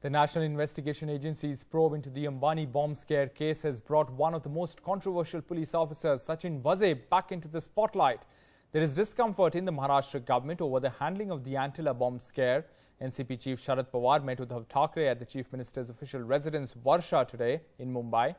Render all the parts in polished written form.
The National Investigation Agency's probe into the Ambani bomb scare case has brought one of the most controversial police officers, Sachin Waze, back into the spotlight. There is discomfort in the Maharashtra government over the handling of the Antilia bomb scare. NCP Chief Sharad Pawar met Uddhav Thackeray at the Chief Minister's official residence Varsha today in Mumbai.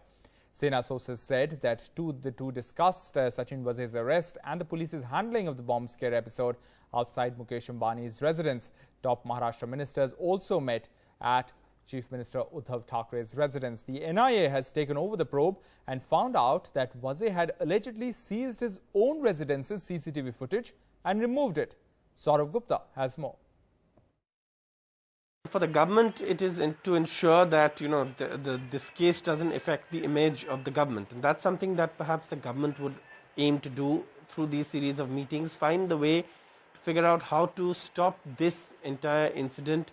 Sena sources said that the two discussed Sachin Waze's arrest and the police's handling of the bomb scare episode outside Mukesh Ambani's residence. Top Maharashtra ministers also met at Chief Minister Uddhav Thackeray's residence. The NIA has taken over the probe and found out that Waze had allegedly seized his own residence's CCTV footage and removed it. Saurabh Gupta has more. For the government, it is to ensure that this case doesn't affect the image of the government, and that's something that perhaps the government would aim to do through these series of meetings, find the way to figure out how to stop this entire incident,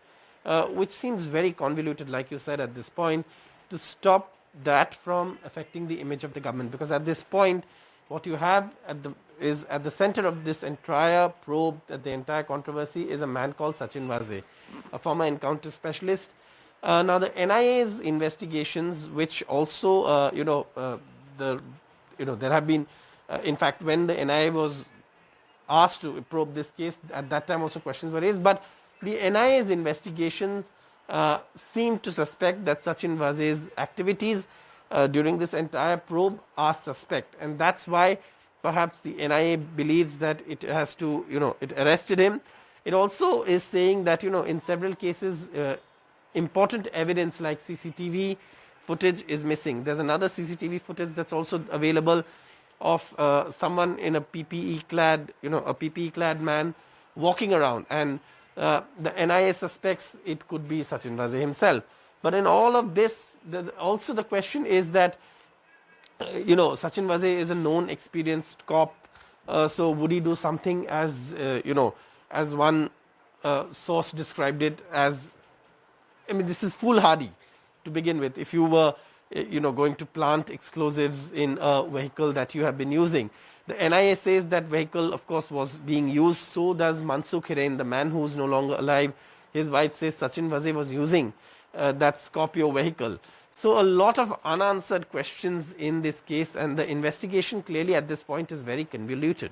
which seems very convoluted, like you said at this point, to stop that from affecting the image of the government. Because at this point, what you have is at the center of this entire probe, the entire controversy, is a man called Sachin Waze, a former encounter specialist. Now the NIA's investigations, which also, there have been, in fact, when the NIA was asked to probe this case, at that time also questions were raised, but the NIA's investigations seem to suspect that Sachin Waze's activities during this entire probe are suspect, and that's why perhaps the NIA believes that it has to, it arrested him. It also is saying that, in several cases, important evidence like CCTV footage is missing. There's another CCTV footage that's also available of someone in a PPE-CLAD, a PPE-CLAD man walking around, and the NIA suspects it could be Sachin Waze himself. But in all of this, also the question is that, Sachin Waze is a known, experienced cop. So would he do something as, as one source described it as, this is foolhardy to begin with. If you were, going to plant explosives in a vehicle that you have been using. The NIA says that vehicle, of course, was being used. So does Mansukh Hiren, the man who is no longer alive. His wife says Sachin Waze was using that Scorpio vehicle. So a lot of unanswered questions in this case, and the investigation clearly at this point is very convoluted.